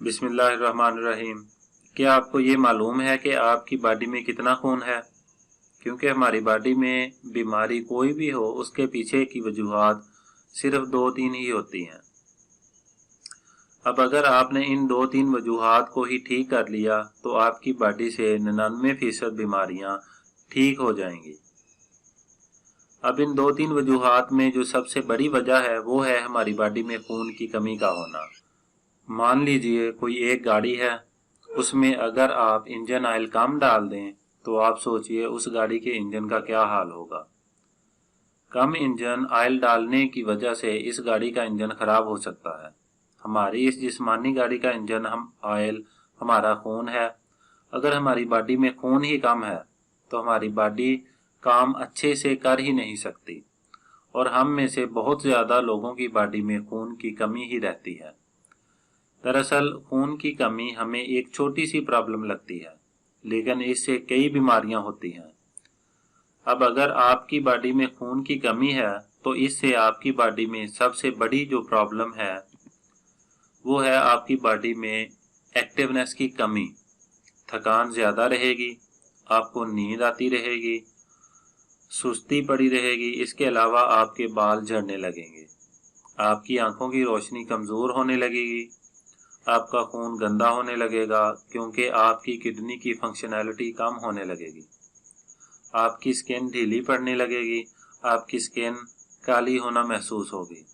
बिस्मिल्लाहिर्रहमानिर्रहीम। क्या आपको ये मालूम है कि आपकी बॉडी में कितना खून है? क्योंकि हमारी बॉडी में बीमारी कोई भी हो, उसके पीछे की वजूहात सिर्फ 2-3 ही होती हैं। अब अगर आपने इन 2-3 वजूहात को ही ठीक कर लिया तो आपकी बॉडी से 99% बीमारियां ठीक हो जाएंगी। अब इन 2-3 वजूहात में जो सबसे बड़ी वजह है वो है हमारी बॉडी में खून की कमी का होना। मान लीजिए कोई एक गाड़ी है, उसमें अगर आप इंजन ऑयल कम डाल दें तो आप सोचिए उस गाड़ी के इंजन का क्या हाल होगा। कम इंजन ऑयल डालने की वजह से इस गाड़ी का इंजन खराब हो सकता है। हमारी इस जिस्मानी गाड़ी का इंजन ऑयल हमारा खून है। अगर हमारी बॉडी में खून ही कम है तो हमारी बॉडी काम अच्छे से कर ही नहीं सकती, और हम में से बहुत ज़्यादा लोगों की बॉडी में खून की कमी ही रहती है। दरअसल खून की कमी हमें एक छोटी सी प्रॉब्लम लगती है, लेकिन इससे कई बीमारियां होती हैं। अब अगर आपकी बॉडी में खून की कमी है तो इससे आपकी बॉडी में सबसे बड़ी जो प्रॉब्लम है वो है आपकी बॉडी में एक्टिवनेस की कमी। थकान ज़्यादा रहेगी, आपको नींद आती रहेगी, सुस्ती पड़ी रहेगी। इसके अलावा आपके बाल झड़ने लगेंगे, आपकी आंखों की रोशनी कमज़ोर होने लगेगी, आपका खून गंदा होने लगेगा क्योंकि आपकी किडनी की फंक्शनैलिटी कम होने लगेगी, आपकी स्किन ढीली पड़ने लगेगी, आपकी स्किन काली होना महसूस होगी,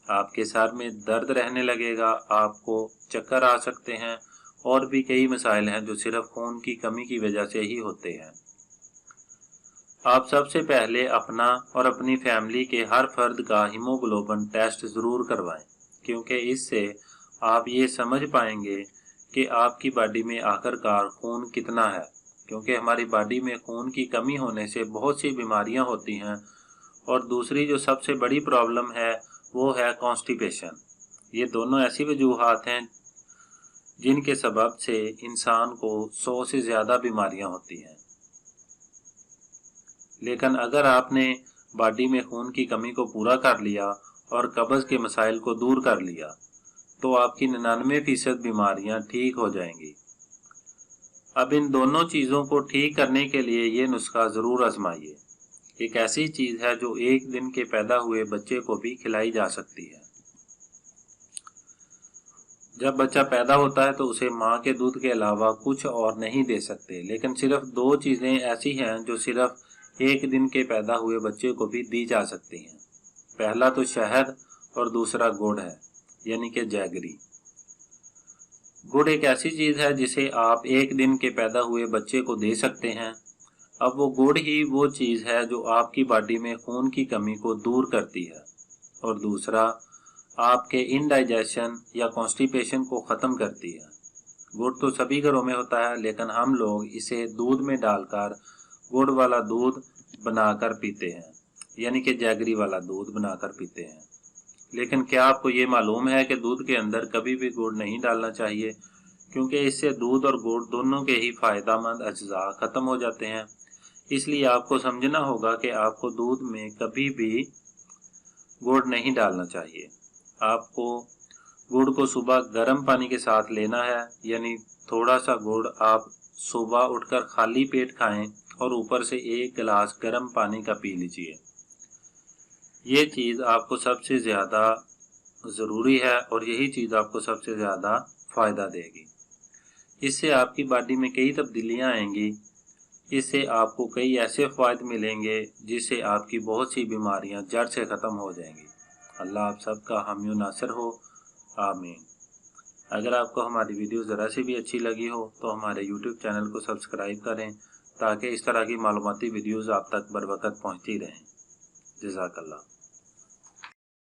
आपके सर में दर्द रहने लगेगा, आपको चक्कर आ सकते हैं, और भी कई मसाइल हैं जो सिर्फ खून की कमी की वजह से ही होते हैं। आप सबसे पहले अपना और अपनी फैमिली के हर फर्द का हीमोग्लोबिन टेस्ट ज़रूर करवाएं, क्योंकि इससे आप ये समझ पाएंगे कि आपकी बॉडी में आखिरकार खून कितना है। क्योंकि हमारी बॉडी में खून की कमी होने से बहुत सी बीमारियां होती हैं, और दूसरी जो सबसे बड़ी प्रॉब्लम है वो है कॉन्स्टिपेशन। ये दोनों ऐसी वजूहात हैं जिनके सबब से इंसान को 100 से ज़्यादा बीमारियां होती हैं। लेकिन अगर आपने बॉडी में खून की कमी को पूरा कर लिया और कब्ज़ के मसाइल को दूर कर लिया तो आपकी 99% बीमारियां ठीक हो जाएंगी। अब इन दोनों चीज़ों को ठीक करने के लिए ये नुस्खा ज़रूर आजमाइए। एक ऐसी चीज़ है जो एक दिन के पैदा हुए बच्चे को भी खिलाई जा सकती है। जब बच्चा पैदा होता है तो उसे माँ के दूध के अलावा कुछ और नहीं दे सकते, लेकिन सिर्फ 2 चीज़ें ऐसी हैं जो सिर्फ एक दिन के पैदा हुए बच्चे को भी दी जा सकती हैं। पहला तो शहद और दूसरा गुड़ है, यानी कि जैगरी। गुड़ एक ऐसी चीज़ है जिसे आप एक दिन के पैदा हुए बच्चे को दे सकते हैं। अब वो गुड़ ही वो चीज़ है जो आपकी बॉडी में खून की कमी को दूर करती है, और दूसरा आपके इनडाइजेशन या कॉन्स्टिपेशन को ख़त्म करती है। गुड़ तो सभी घरों में होता है, लेकिन हम लोग इसे दूध में डालकर गुड़ वाला दूध बनाकर पीते हैं, यानी कि जैगरी वाला दूध बनाकर पीते हैं। लेकिन क्या आपको ये मालूम है कि दूध के अंदर कभी भी गुड़ नहीं डालना चाहिए, क्योंकि इससे दूध और गुड़ दोनों के ही फ़ायदेमंद अज्जा ख़त्म हो जाते हैं। इसलिए आपको समझना होगा कि आपको दूध में कभी भी गुड़ नहीं डालना चाहिए। आपको गुड़ को सुबह गर्म पानी के साथ लेना है, यानी थोड़ा सा गुड़ आप सुबह उठकर खाली पेट खाएं और ऊपर से 1 गिलास गर्म पानी का पी लीजिए। ये चीज़ आपको सबसे ज़्यादा ज़रूरी है और यही चीज़ आपको सबसे ज़्यादा फ़ायदा देगी। इससे आपकी बॉडी में कई तब्दीलियाँ आएंगी। इससे आपको कई ऐसे फ़ायदे मिलेंगे जिससे आपकी बहुत सी बीमारियां जड़ से ख़त्म हो जाएंगी। अल्लाह आप सबका हामी व नासिर हो, आमीन। अगर आपको हमारी वीडियो ज़रा सी भी अच्छी लगी हो तो हमारे YouTube चैनल को सब्सक्राइब करें, ताकि इस तरह की मालूमाती वीडियोज़ आप तक बर वक़्त पहुँचती रहें। जज़ाकल्लाह।